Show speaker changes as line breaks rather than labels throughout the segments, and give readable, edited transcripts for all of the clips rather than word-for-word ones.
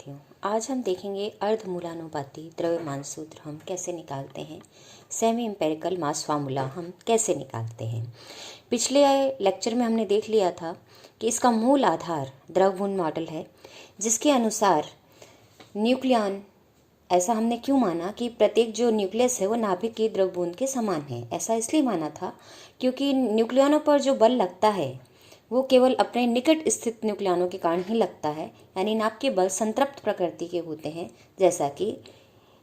साथियों, आज हम देखेंगे अर्धमूलानुपाती द्रव्यमान सूत्र हम कैसे निकालते हैं। सेमी एम्पिरिकल मास फार्मूला हम कैसे निकालते हैं। पिछले लेक्चर में हमने देख लिया था कि इसका मूल आधार द्रवबूंद मॉडल है, जिसके अनुसार न्यूक्लियन, ऐसा हमने क्यों माना कि प्रत्येक जो न्यूक्लियस है वो नाभिक की द्रवबूंद के समान है। ऐसा इसलिए माना था क्योंकि न्यूक्लियनों पर जो बल लगता है वो केवल अपने निकट स्थित न्यूक्लियनों के कारण ही लगता है, यानी नाभ के बल संतृप्त प्रकृति के होते हैं, जैसा कि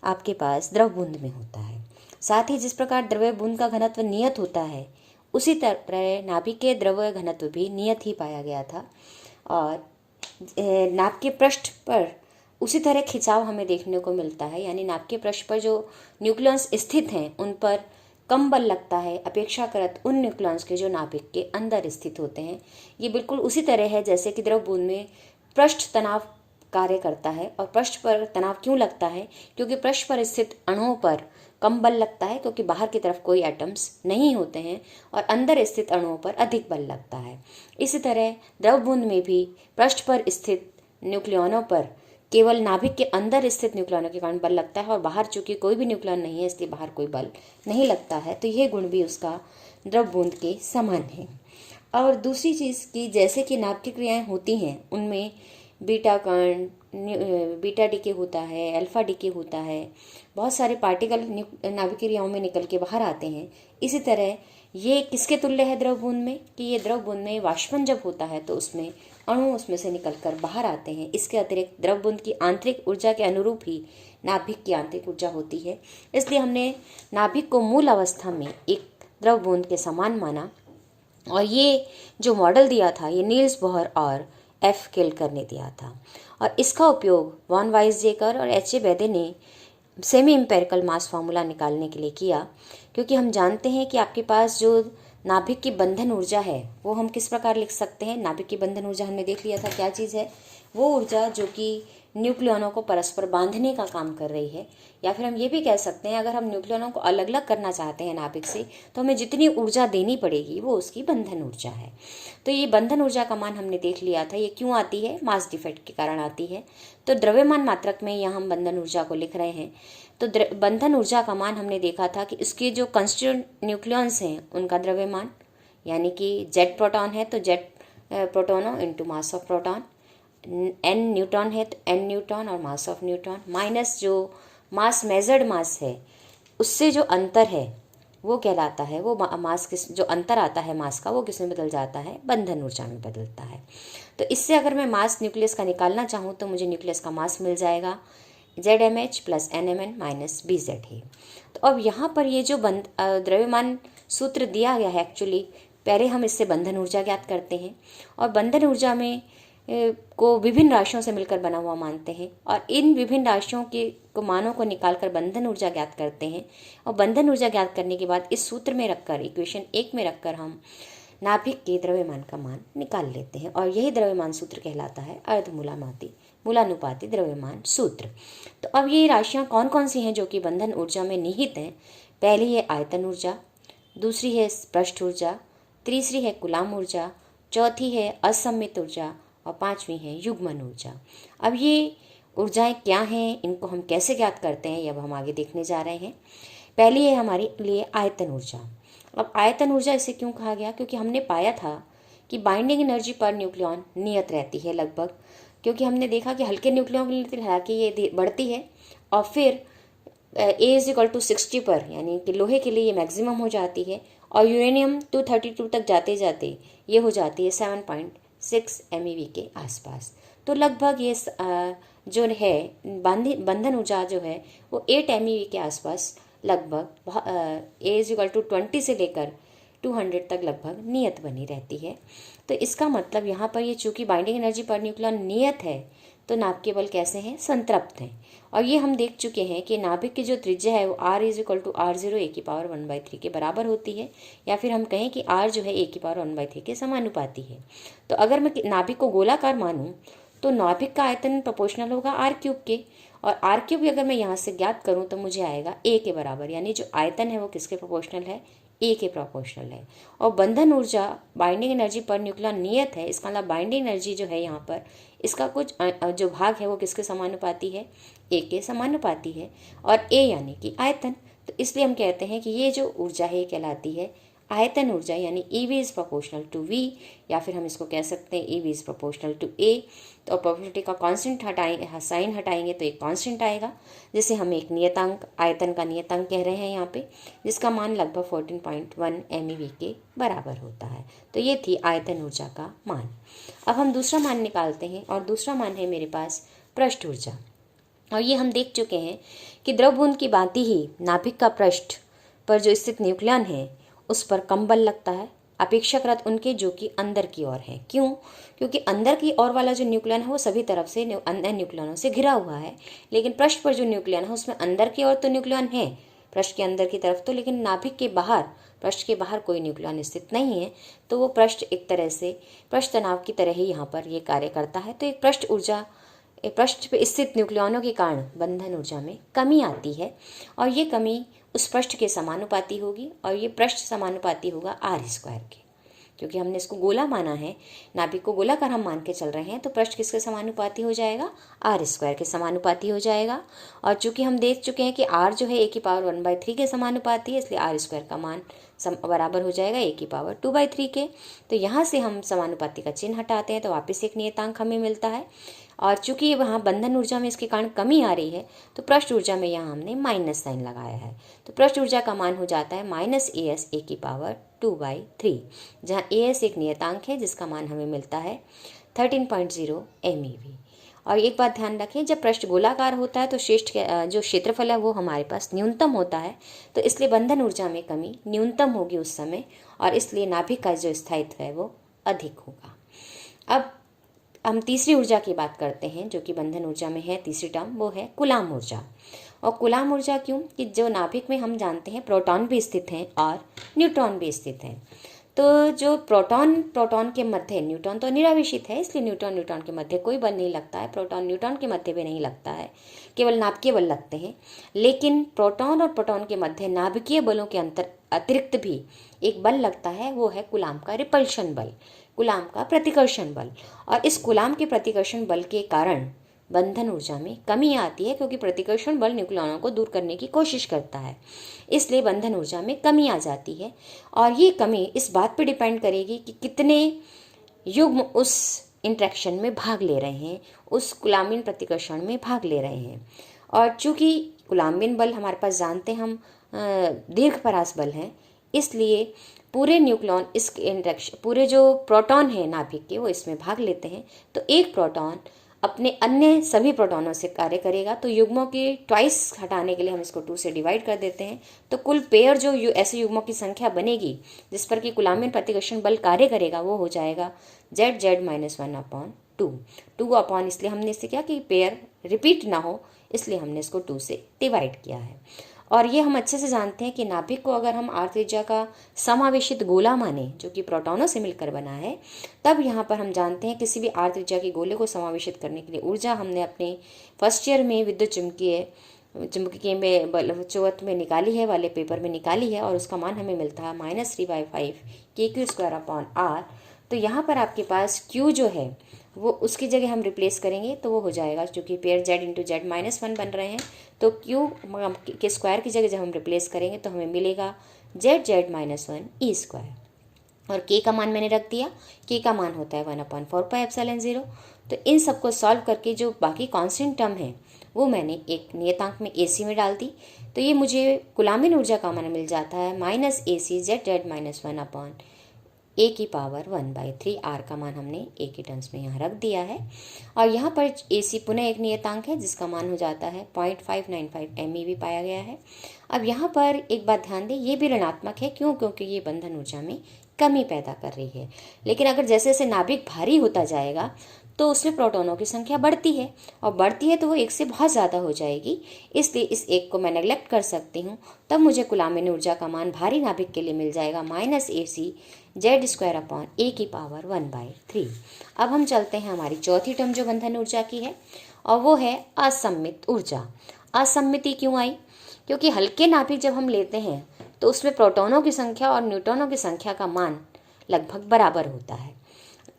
आपके पास द्रव बूंद में होता है। साथ ही जिस प्रकार द्रव्य बूंद का घनत्व नियत होता है, उसी तरह नाभिक के द्रव्य घनत्व भी नियत ही पाया गया था। और नाभ के पृष्ठ पर उसी तरह खिंचाव हमें देखने को मिलता है, यानी नाभ के पृष्ठ पर जो न्यूक्लियस स्थित हैं उन पर कम बल लगता है अपेक्षाकृत उन न्यूक्लियस के जो नाभिक के अंदर स्थित होते हैं। ये बिल्कुल उसी तरह है जैसे कि द्रव बूंद में पृष्ठ तनाव कार्य करता है। और पृष्ठ पर तनाव क्यों लगता है? क्योंकि पृष्ठ पर स्थित अणुओं पर कम बल लगता है, क्योंकि बाहर की तरफ कोई एटम्स नहीं होते हैं, और अंदर स्थित अणुओं पर अधिक बल लगता है। इसी तरह द्रव बूंद में भी पृष्ठ पर स्थित न्यूक्लियनों पर केवल नाभिक के अंदर स्थित न्यूक्लियनों के कारण बल लगता है, और बाहर चूंकि कोई भी न्यूक्लियन नहीं है इसलिए बाहर कोई बल नहीं लगता है। तो यह गुण भी उसका द्रव बूंद के समान है। और दूसरी चीज़ कि जैसे कि नाभ की क्रियाएं होती हैं उनमें बीटा कण, बीटा डीके होता है, अल्फा डीके होता है, बहुत सारे पार्टिकल नाभिक क्रियाओं में निकल के बाहर आते हैं। इसी तरह ये किसके तुल्य है द्रव बूंद में कि ये द्रव बूंद में वाष्पन जब होता है तो उसमें अणु उसमें से निकलकर बाहर आते हैं। इसके अतिरिक्त द्रव बूंद की आंतरिक ऊर्जा के अनुरूप ही नाभिक की आंतरिक ऊर्जा होती है, इसलिए हमने नाभिक को मूल अवस्था में एक द्रव बूंद के समान माना। और ये जो मॉडल दिया था ये नील्स बोहर और एफ केल्कर ने दिया था, और इसका उपयोग वॉन वाइसजेकर और एच ए बेदे ने सेमी एम्पिरिकल मास फार्मूला निकालने के लिए किया। क्योंकि हम जानते हैं कि आपके पास जो नाभिक की बंधन ऊर्जा है वो हम किस प्रकार लिख सकते हैं। नाभिक की बंधन ऊर्जा हमने देख लिया था क्या चीज़ है। वो ऊर्जा जो कि न्यूक्लियनों को परस्पर बांधने का काम कर रही है, या फिर हम ये भी कह सकते हैं अगर हम न्यूक्लियनों को अलग अलग करना चाहते हैं नाभिक से तो हमें जितनी ऊर्जा देनी पड़ेगी वो उसकी बंधन ऊर्जा है। तो ये बंधन ऊर्जा का मान हमने देख लिया था। ये क्यों आती है? मास डिफेक्ट के कारण आती है। तो द्रव्यमान मात्रक में यहाँ हम बंधन ऊर्जा को लिख रहे हैं। तो बंधन ऊर्जा का मान हमने देखा था कि इसके जो कंस्टिट्यूएंट न्यूक्लियंस हैं उनका द्रव्यमान, यानी कि जेड प्रोटॉन है तो जेड प्रोटोनों into mass of proton, N neutron है तो एन न्यूट्रॉन और मास ऑफ न्यूट्रॉन, माइनस जो मास मेजर्ड मास है उससे जो अंतर है वो कहलाता है, वो मास किस जो अंतर आता है मास का वो किस में बदल जाता है? बंधन ऊर्जा में बदलता है। तो इससे अगर मैं मास न्यूक्लियस का निकालना चाहूँ तो मुझे न्यूक्लियस का मास मिल जाएगा ZmH plus NMN minus BZ है। तो अब यहाँ पर ये जो द्रव्यमान सूत्र दिया गया है, एक्चुअली पहले हम इससे बंधन ऊर्जा ज्ञात करते हैं, और बंधन ऊर्जा में को विभिन्न राशियों से मिलकर बना हुआ मानते हैं, और इन विभिन्न राशियों के मानों को निकालकर बंधन ऊर्जा ज्ञात करते हैं। और बंधन ऊर्जा ज्ञात करने के बाद इस सूत्र में रखकर, इक्वेशन 1 में रखकर हम नाभिक के द्रव्यमान का मान निकाल लेते हैं, और यही द्रव्यमान सूत्र कहलाता है मूलानुपाती द्रव्यमान सूत्र। तो अब ये राशियाँ कौन कौन सी हैं जो कि बंधन ऊर्जा में निहित हैं? पहली है आयतन ऊर्जा, दूसरी है पृष्ठ ऊर्जा, तीसरी है कूलाम ऊर्जा, चौथी है असममित ऊर्जा, और पांचवी है युग्मन ऊर्जा। अब ये ऊर्जाएं क्या हैं, इनको हम कैसे ज्ञात करते हैं, ये अब हम आगे देखने जा रहे हैं। पहली है हमारे लिए आयतन ऊर्जा। अब आयतन ऊर्जा इसे क्यों कहा गया? क्योंकि हमने पाया था कि बाइंडिंग एनर्जी पर न्यूक्लियन नियत रहती है लगभग, क्योंकि हमने देखा कि हल्के न्यूक्लियन की हालांकि ये बढ़ती है, और फिर A=60 पर, यानी कि लोहे के लिए ये मैक्सिमम हो जाती है, और यूरेनियम 232 तक जाते जाते ये हो जाती है 7.6 MeV के आसपास। तो लगभग ये जो है बंधन ऊर्जा जो है वो 8 MeV के आसपास लगभग A=20 से लेकर 200 तक लगभग नियत बनी रहती है। तो इसका मतलब यहाँ पर ये चूंकि बाइंडिंग एनर्जी पर न्यूक्लियन नियत है तो नाभ के बल कैसे हैं? संतृप्त हैं। और ये हम देख चुके हैं कि नाभिक की जो त्रिज्या है वो R=R0 e⁻1/3 के बराबर होती है, या फिर हम कहें कि R जो है e⁻1/3 के समानुपाती है। तो अगर मैं नाभिक को गोलाकार मानूं तो नाभिक का आयतन प्रोपोर्शनल होगा R³ के, और R³ अगर मैं यहाँ से ज्ञात करूँ तो मुझे आएगा A के बराबर, यानी जो आयतन है वो किसके प्रोपोर्शनल है? ए के प्रोपोर्शनल है। और बंधन ऊर्जा बाइंडिंग एनर्जी पर न्यूक्लियन नियत है, इसका मतलब बाइंडिंग एनर्जी जो है यहाँ पर इसका कुछ जो भाग है वो किसके समानुपाती है, ए के समानुपाती है। और ए यानी कि आयतन, तो इसलिए हम कहते हैं कि ये जो ऊर्जा है ये कहलाती है आयतन ऊर्जा, यानी E V is proportional to V, या फिर हम इसको कह सकते हैं E V is proportional to A. तो प्रोपोर्शनलिटी का कांस्टेंट हटाएंगे, साइन हटाएंगे तो एक कांस्टेंट आएगा, जिसे हम एक नियतांक, आयतन का नियतांक कह रहे हैं यहाँ पे, जिसका मान लगभग 14.1 MeV के बराबर होता है। तो ये थी आयतन ऊर्जा का मान। अब हम दूसरा मान निकालते हैं, और दूसरा मान है मेरे पास पृष्ठ ऊर्जा। और ये हम देख चुके हैं कि द्रव बूंद की भांति ही नाभिक का पृष्ठ पर जो स्थित न्यूक्लियन है उस पर कम बल लगता है अपेक्षाकृत उनके जो कि अंदर की ओर है। क्यों? क्योंकि अंदर की ओर वाला जो न्यूक्लियन है वो सभी तरफ से अन्य न्यूक्लियनों से घिरा हुआ है, लेकिन पृष्ठ पर जो न्यूक्लियन है उसमें अंदर की ओर तो न्यूक्लियन है पृष्ठ के अंदर की तरफ तो, लेकिन नाभिक के बाहर, पृष्ठ के बाहर कोई न्यूक्लियन स्थित नहीं है। तो वो पृष्ठ एक तरह से पृष्ठ तनाव की तरह ही यहाँ पर ये कार्य करता है। तो एक पृष्ठ ऊर्जा, पृष्ठ पर स्थित न्यूक्लियनों के कारण बंधन ऊर्जा में कमी आती है, और ये कमी उस पृष्ठ के समानुपाती होगी, और ये पृष्ठ समानुपाती होगा R² के। क्योंकि हमने इसको गोला माना है, नाभिक को गोलाकार हम मान के चल रहे हैं, तो पृष्ठ किसके समानुपाती हो जाएगा, R² के समानुपाती हो जाएगा। और चूंकि हम देख चुके हैं कि R जो है a की पावर 1/3 के समानुपाती है, इसलिए R² का मान बराबर हो जाएगा a की पावर 2/3 के। तो यहाँ से हम समानुपाती का चिन्ह हटाते हैं तो वापस एक नियतांक हमें मिलता है। और चूंकि वहाँ बंधन ऊर्जा में इसके कारण कमी आ रही है, तो पृष्ठ ऊर्जा में यहाँ हमने माइनस साइन लगाया है। तो पृष्ठ ऊर्जा का मान हो जाता है -AS a की पावर 2/3, जहाँ AS एक नियतांक है जिसका मान हमें मिलता है 13.0 MeV। और एक बात ध्यान रखें, जब पृष्ठ गोलाकार होता है तो शेष जो क्षेत्रफल है वो हमारे पास न्यूनतम होता है, तो इसलिए बंधन ऊर्जा में कमी न्यूनतम होगी उस समय, और इसलिए नाभिक का जो स्थायित्व है वो अधिक होगा। अब हम तीसरी ऊर्जा की बात करते हैं जो कि बंधन ऊर्जा में है, तीसरी टर्म वो है कूलाम ऊर्जा। और कूलाम ऊर्जा क्यों? कि जो नाभिक में हम जानते हैं प्रोटॉन भी स्थित हैं और न्यूट्रॉन भी स्थित हैं। तो जो प्रोटॉन के मध्य, न्यूट्रॉन तो निरावेशित है इसलिए न्यूट्रॉन के मध्य कोई बल नहीं लगता है, प्रोटॉन न्यूट्रॉन के मध्य भी नहीं लगता है, केवल नाभिकीय बल लगते हैं। लेकिन प्रोटॉन और प्रोटॉन के मध्य नाभिकीय बलों के अतिरिक्त भी एक बल लगता है, वो है कूलाम का रिपल्शन बल, कूलाम का प्रतिकर्षण बल। और इस कूलाम के प्रतिकर्षण बल के कारण बंधन ऊर्जा में कमी आती है, क्योंकि प्रतिकर्षण बल न्यूक्लियनों को दूर करने की कोशिश करता है, इसलिए बंधन ऊर्जा में कमी आ जाती है। और ये कमी इस बात पर डिपेंड करेगी कि कितने युग्म उस इंटरेक्शन में भाग ले रहे हैं, उस कूलाम्बिन प्रतिकर्षण में भाग ले रहे हैं। और चूंकि कूलाम्बिन बल हमारे पास जानते हैं हम दीर्घपरास बल हैं, इसलिए पूरे न्यूक्लियन इस इंटरेक्शन, पूरे जो प्रोटॉन है नाभिक के वो इसमें भाग लेते हैं। तो एक प्रोटॉन अपने अन्य सभी प्रोटॉनों से कार्य करेगा, तो युग्मों के ट्वाइस हटाने के लिए हम इसको 2 से डिवाइड कर देते हैं। तो कुल पेयर जो ऐसे युग्मों की संख्या बनेगी जिस पर कि कूलाम्बिन प्रतिकर्षण बल कार्य करेगा वो हो जाएगा ZZ-1/2। 2 अपॉन, इसलिए हमने इससे क्या कि पेयर रिपीट ना हो इसलिए हमने इसको 2 से डिवाइड किया है। और ये हम अच्छे से जानते हैं कि नाभिक को अगर हम r त्रिज्या का समावेशित गोला माने जो कि प्रोटॉनों से मिलकर बना है, तब यहाँ पर हम जानते हैं किसी भी r त्रिज्या के गोले को समावेशित करने के लिए ऊर्जा हमने अपने फर्स्ट ईयर में विद्युत चुंबकीय में चौथ में निकाली है, वाले पेपर में निकाली है, और उसका मान हमें मिलता है -3/5 kq²/r। तो यहाँ पर आपके पास q जो है वो उसकी जगह हम रिप्लेस करेंगे तो वो हो जाएगा, क्योंकि पेयर z × z-1 बन रहे हैं, तो q के स्क्वायर की जगह जब हम रिप्लेस करेंगे तो हमें मिलेगा ZZ-1 और k का मान मैंने रख दिया, k का मान होता है 1/4πε0। तो इन सबको सॉल्व करके जो बाकी कांस्टेंट टर्म है वो मैंने एक नियतांक में AC में डाल दी, तो ये मुझे कूलाम्बिन ऊर्जा का मान मिल जाता है -AC ZZ-1 a की पावर 1/3। r का मान हमने a के टर्म्स में यहाँ रख दिया है। और यहाँ पर AC पुनः एक नियतांक है जिसका मान हो जाता है 0.595 MeV पाया गया है। अब यहाँ पर एक बात ध्यान दें, ये भी ऋणात्मक है, क्यों? क्योंकि ये बंधन ऊर्जा में कमी पैदा कर रही है। लेकिन अगर जैसे जैसे नाभिक भारी होता जाएगा तो उसमें प्रोटॉनों की संख्या बढ़ती है, और बढ़ती है तो वो एक से बहुत ज़्यादा हो जाएगी, इसलिए इस एक को मैं नेग्लेक्ट कर सकती हूँ। तब मुझे कूलाम्बिन ऊर्जा का मान भारी नाभिक के लिए मिल जाएगा -AC Z² a की पावर 1/3। अब हम चलते हैं हमारी चौथी टर्म जो बंधन ऊर्जा की है, और वो है असम्मित ऊर्जा। असम्मिति क्यों आई? क्योंकि हल्के नाभिक जब हम लेते हैं तो उसमें प्रोटॉनों की संख्या और न्यूट्रॉनों की संख्या का मान लगभग बराबर होता है,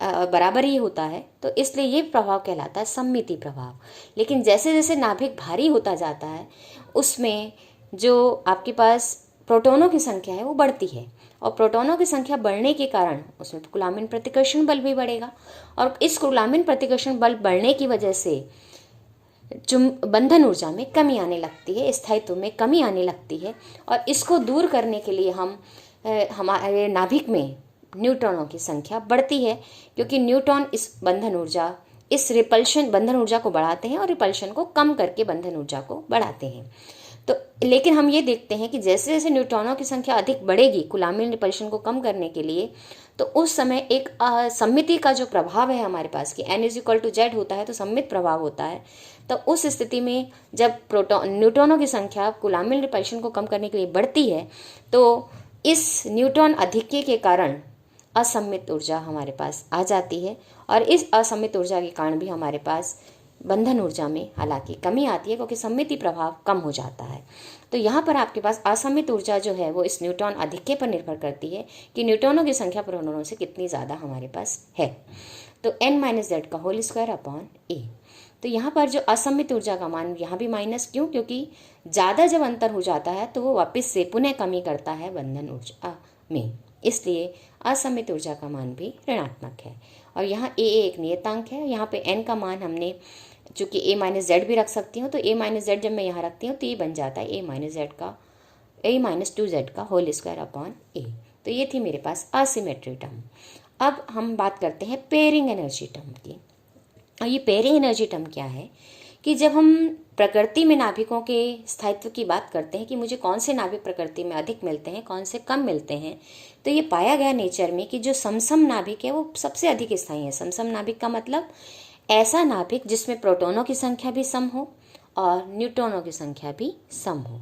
बराबर ही होता है। तो इसलिए ये प्रभाव कहलाता है सममिति प्रभाव। लेकिन जैसे जैसे नाभिक भारी होता जाता है उसमें जो आपके पास प्रोटॉनों की संख्या है वो बढ़ती है, और प्रोटॉनों की संख्या बढ़ने के कारण उसमें कुलाम्बिन प्रतिकर्षण बल भी बढ़ेगा, और इस कुलाम्बिन प्रतिकर्षण बल बढ़ने की वजह से बंधन ऊर्जा में कमी आने लगती है, स्थायित्व में कमी आने लगती है। और इसको दूर करने के लिए हम हमारे नाभिक में न्यूट्रॉनों की संख्या बढ़ती है, क्योंकि न्यूट्रॉन इस रिपल्शन बंधन ऊर्जा को बढ़ाते हैं और रिपल्शन को कम करके बंधन ऊर्जा को बढ़ाते हैं। तो लेकिन हम ये देखते हैं कि जैसे जैसे न्यूट्रॉनों की संख्या अधिक बढ़ेगी कुलाम्बिन रिपल्शन को कम करने के लिए, तो उस समय एक सममिति का जो प्रभाव है हमारे पास कि n=z होता है, तो सममित प्रभाव होता है। तो उस स्थिति में जब न्यूट्रॉनों की संख्या कुलाम्बिन रिपल्शन को कम करने के लिए बढ़ती है, तो इस न्यूट्रॉन अधिक्य के कारण असम्मित ऊर्जा हमारे पास आ जाती है, और इस असम्मित ऊर्जा के कारण भी हमारे पास बंधन ऊर्जा में हालांकि कमी आती है, क्योंकि सम्मिति प्रभाव कम हो जाता है। तो यहाँ पर आपके पास असम्मित ऊर्जा जो है वो इस न्यूट्रॉन अधिक्य पर निर्भर करती है कि न्यूट्रॉनों की संख्या प्रोटॉनों से कितनी ज़्यादा हमारे पास है। तो n-z का होल स्क्वायर अपॉन a। तो यहाँ पर जो असम्मित ऊर्जा का मान यहाँ भी माइनस, क्योंकि ज़्यादा जब अंतर हो जाता है तो वो वापस से पुनः कमी करता है बंधन ऊर्जा में, इसलिए असम्मित ऊर्जा का मान भी ऋणात्मक है। और यहाँ a एक नियतांक है, यहाँ पे n का मान हमने चूँकि a-z भी रख सकती हूँ, तो a-z जब मैं यहाँ रखती हूँ तो ये बन जाता है a-2z का होल स्क्वायर अपॉन a। तो ये थी मेरे पास असिमेट्री टर्म। अब हम बात करते हैं पेयरिंग एनर्जी टर्म की। और ये पेयरिंग एनर्जी टर्म क्या है कि जब हम प्रकृति में नाभिकों के स्थायित्व की बात करते हैं कि मुझे कौन से नाभिक प्रकृति में अधिक मिलते हैं, कौन से कम मिलते हैं, तो ये पाया गया नेचर में कि जो समसम नाभिक है वो सबसे अधिक स्थायी है। समसम नाभिक का मतलब ऐसा नाभिक जिसमें प्रोटॉनों की संख्या भी सम हो और न्यूट्रॉनों की संख्या भी सम हो।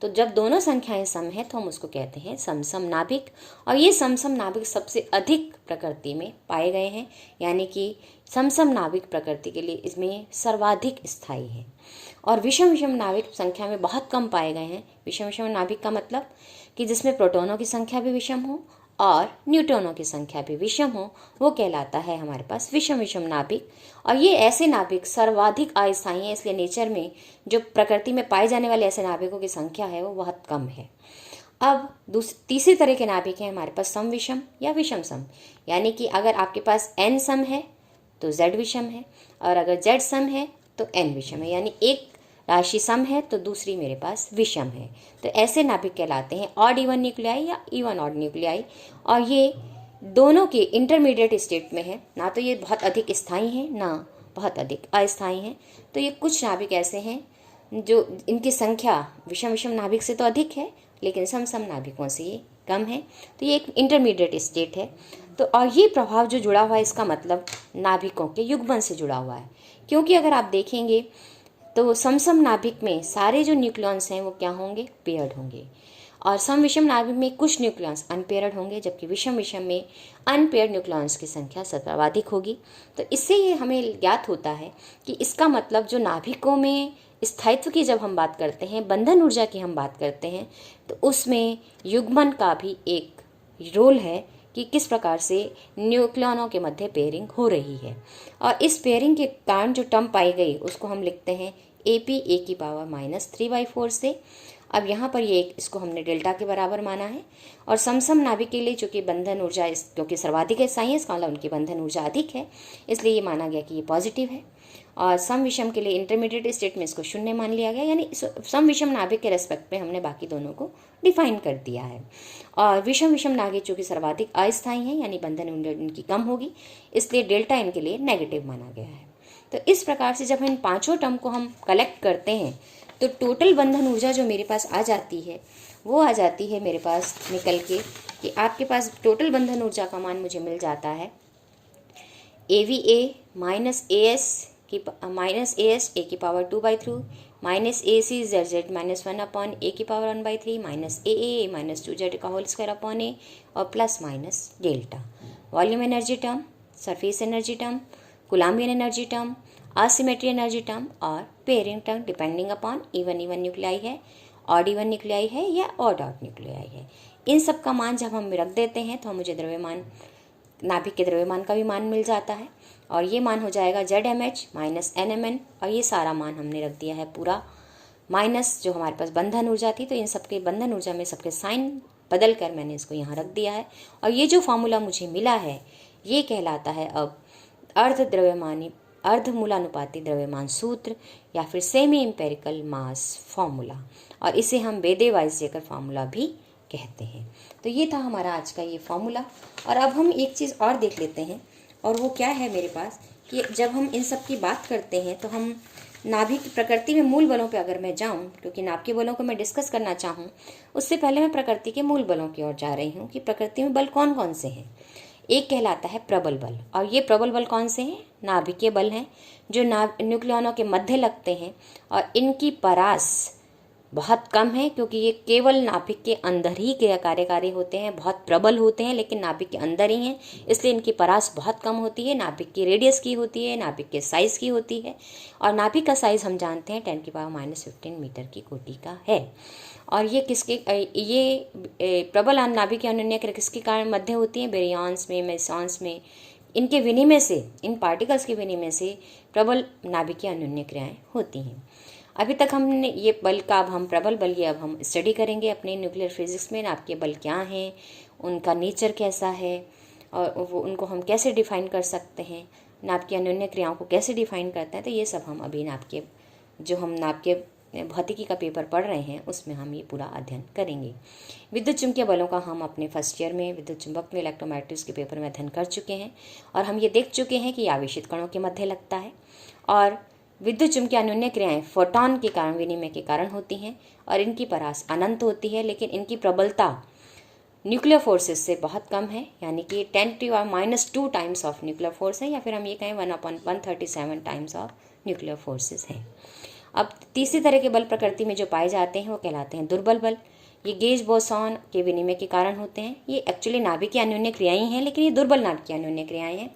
तो जब दोनों संख्याएं सम है तो हम उसको कहते हैं समसम नाभिक। और ये समसम नाभिक सबसे अधिक प्रकृति में पाए गए हैं, यानी कि समसम नाभिक प्रकृति के लिए इसमें सर्वाधिक स्थायी है। और विषम विषम नाभिक संख्या में बहुत कम पाए गए हैं। विषम विषम नाभिक का मतलब कि जिसमें प्रोटॉनों की संख्या भी विषम हो और न्यूट्रॉनों की संख्या भी विषम हो, वो कहलाता है हमारे पास विषम विषम नाभिक। और ये ऐसे नाभिक सर्वाधिक अस्थायी हैं, इसलिए नेचर में जो प्रकृति में पाए जाने वाले ऐसे नाभिकों की संख्या है वो बहुत कम है। अब तीसरी तरह के नाभिक हैं हमारे पास सम विषम या विषम सम, यानी कि अगर आपके पास n सम है तो z विषम है, और अगर z सम है तो n विषम है, यानी एक राशि सम है तो दूसरी मेरे पास विषम है। तो ऐसे नाभिक कहलाते हैं ऑड इवन न्यूक्लियाई या इवन ऑड न्यूक्लियाई। और ये दोनों के इंटरमीडिएट स्टेट में है, ना तो ये बहुत अधिक स्थायी हैं ना बहुत अधिक अस्थायी हैं। तो ये कुछ नाभिक ऐसे हैं जो इनकी संख्या विषम विषम नाभिक से तो अधिक है लेकिन सम सम नाभिकों से ये कम है। तो ये एक इंटरमीडिएट स्टेट है। तो और ये प्रभाव जो जुड़ा हुआ है इसका मतलब नाभिकों के युग्मन से जुड़ा हुआ है, क्योंकि अगर आप देखेंगे तो समसम नाभिक में सारे जो न्यूक्लियॉन्स हैं वो क्या होंगे, पेयर्ड होंगे, और सम विषम नाभिक में कुछ न्यूक्लियॉन्स अनपेयर्ड होंगे, जबकि विषम विषम में अनपेयर्ड न्यूक्लियॉन्स की संख्या सर्वाधिक होगी। तो इससे ये हमें ज्ञात होता है कि इसका मतलब जो नाभिकों में स्थायित्व की जब हम बात करते हैं, बंधन ऊर्जा की हम बात करते हैं, तो उसमें युग्मन का भी एक रोल है कि किस प्रकार से न्यूक्लियनों के मध्य पेयरिंग हो रही है। और इस पेयरिंग के कारण जो टर्म पाई गई उसको हम लिखते हैं AP⁴ से। अब यहाँ पर ये इसको हमने डेल्टा के बराबर माना है। और समसम नाभिक के लिए चूंकि बंधन ऊर्जा क्योंकि सर्वाधिक है साइंस का मतलब उनकी बंधन ऊर्जा अधिक है, इसलिए ये माना गया कि ये पॉजिटिव है। और सम विषम के लिए इंटरमीडिएट स्टेट में इसको शून्य मान लिया गया, यानी सम विषम नाभिक के रेस्पेक्ट में हमने बाकी दोनों को डिफाइन कर दिया है। और विषम विषम नाभिक चूंकि सर्वाधिक अस्थायी हैं यानी बंधन ऊर्जा इनकी कम होगी, इसलिए डेल्टा इनके लिए नेगेटिव माना गया है। तो इस प्रकार से जब इन पांचों टर्म को हम कलेक्ट करते हैं तो टोटल बंधन ऊर्जा जो मेरे पास आ जाती है वो आ जाती है मेरे पास निकल के कि आपके पास टोटल बंधन ऊर्जा का मान मुझे मिल जाता है AVA -AS A⁴ -AC ZZ -1/A⁴ -AA -2Z का होल स्क्वायर अपॉन A और plus minus delta. Volume energy term, surface energy term, coulombian energy term, asymmetry energy term और pairing term depending upon even nuclei है। Odd even nuclei है या odd odd nuclei है। इन सब का मान जब हम रख देते हैं तो मुझे द्रव्यमान, नाभिक के द्रव्यमान का भी मान मिल जाता है और ये मान हो जाएगा ZmH माइनस NMN, और ये सारा मान हमने रख दिया है पूरा माइनस जो हमारे पास बंधन ऊर्जा थी, तो इन सबके बंधन ऊर्जा में सबके साइन बदल कर मैंने इसको यहाँ रख दिया है। और ये जो फॉर्मूला मुझे मिला है ये कहलाता है अब अर्धमूलानुपाती द्रव्यमान सूत्र या फिर सेमी एम्पेरिकल मास फॉर्मूला, और इसे हम बेदे-वाइसजेकर फॉर्मूला भी कहते हैं। तो ये था हमारा आज का ये फॉर्मूला। और अब हम एक चीज़ और देख लेते हैं, और वो क्या है मेरे पास कि जब हम इन सब की बात करते हैं तो हम नाभिक की प्रकृति में मूल बलों पे अगर मैं जाऊं, क्योंकि नाभिकीय बलों को मैं डिस्कस करना चाहूं उससे पहले मैं प्रकृति के मूल बलों की ओर जा रही हूं कि प्रकृति में बल कौन कौन से हैं। एक कहलाता है प्रबल बल, और ये प्रबल बल कौन से हैं? नाभिकीय बल हैं जो न्यूक्लियनों के मध्य लगते हैं, और इनकी परास बहुत कम है क्योंकि ये केवल नाभिक के अंदर ही कार्यकारी होते हैं, बहुत प्रबल होते हैं लेकिन नाभिक के अंदर ही हैं, इसलिए इनकी परास बहुत कम होती है। नाभिक की रेडियस की होती है, नाभिक के साइज़ की होती है, और नाभिक का साइज़ हम जानते हैं 10⁻⁻15 मीटर की कोटि का है। और ये प्रबल नाभिक की अनुन्नय क्रिया किसके कारण मध्य होती है? बेरियॉन्स में, मेसॉन्स में, इनके विनिमय से, इन पार्टिकल्स के विनिमय से प्रबल नाभिकीय अनुन्नय क्रियाएं होती हैं। अभी तक हमने ये बल का, अब हम प्रबल बल ये अब हम स्टडी करेंगे अपने न्यूक्लियर फिजिक्स में। नाभिकीय बल क्या हैं, उनका नेचर कैसा है, और वो उनको हम कैसे डिफाइन कर सकते हैं, नाभिकीय अनुन्नय क्रियाओं को कैसे डिफाइन करते हैं। तो ये सब हम अभी नाभिकीय भौतिकी का पेपर पढ़ रहे हैं उसमें हम ये पूरा अध्ययन करेंगे। विद्युत चुंबकीय बलों का हम अपने फर्स्ट ईयर में विद्युत चुंबक में इलेक्ट्रोमैग्नेटिक्स के पेपर में अध्ययन कर चुके हैं, और हम ये देख चुके हैं कि आवेशित कणों के मध्य लगता है, और विद्युत चुंबकीय अनुन्नय क्रियाएं फोटॉन के कारण, विनिमय के कारण होती हैं, और इनकी परास अनंत होती है, लेकिन इनकी प्रबलता न्यूक्लियर फोर्सेस से बहुत कम है, यानी कि 10⁻⁻2 टाइम्स ऑफ न्यूक्लियर फोर्स है, या फिर हम ये कहें 1/137 टाइम्स ऑफ न्यूक्लियर फोर्सेस हैं। अब तीसरी तरह के बल प्रकृति में जो पाए जाते हैं वो कहलाते हैं दुर्बल बल। ये गेज बोसॉन के विनिमय के कारण होते हैं। ये एक्चुअली नाभिकीय अनुन्नय क्रियाएं हैं, लेकिन ये दुर्बल नाभिकीय अनुन्नय क्रियाएं हैं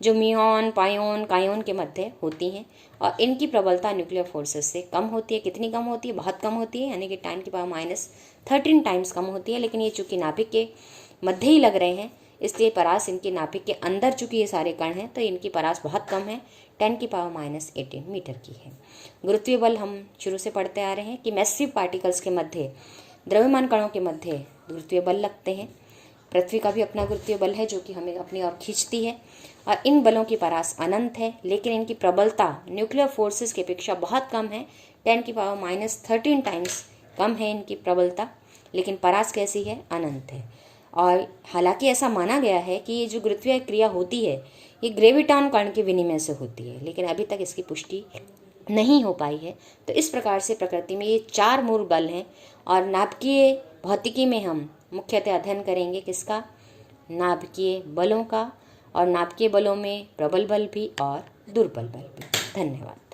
जो म्यूऑन, पायोन, कायोन के मध्य होती हैं, और इनकी प्रबलता न्यूक्लियर फोर्सेस से कम होती है। कितनी कम होती है? बहुत कम होती है, यानी कि 10⁻⁻13 टाइम्स कम होती है। लेकिन ये चूंकि नाभिक के मध्य ही लग रहे हैं, इसलिए परास इनके नाभिक के अंदर चूंकि ये सारे कण हैं तो इनकी परास बहुत कम है, 10⁻⁻18 मीटर की है। गुरुत्वीय बल हम शुरू से पढ़ते आ रहे हैं कि मैसिव पार्टिकल्स के मध्य, द्रव्यमान कणों के मध्य गुरुत्वीय बल लगते हैं। पृथ्वी का भी अपना गुरुत्वीय बल है जो कि हमें अपनी ओर खींचती है, और इन बलों की परास अनंत है, लेकिन इनकी प्रबलता न्यूक्लियर फोर्सेस की अपेक्षा बहुत कम है, 10⁻⁻13 टाइम्स कम है इनकी प्रबलता, लेकिन परास कैसी है? अनंत है। और हालांकि ऐसा माना गया है कि ये जो गुरुत्वीय क्रिया होती है ये ग्रेविटॉन कण के विनिमय से होती है, लेकिन अभी तक इसकी पुष्टि नहीं हो पाई है। तो इस प्रकार से प्रकृति में ये 4 मूल बल हैं, और नाभिकीय भौतिकी में हम मुख्यतः अध्ययन करेंगे किसका? नाभिकीय बलों का, और नाभिकीय बलों में प्रबल बल भी और दुर्बल बल भी। धन्यवाद।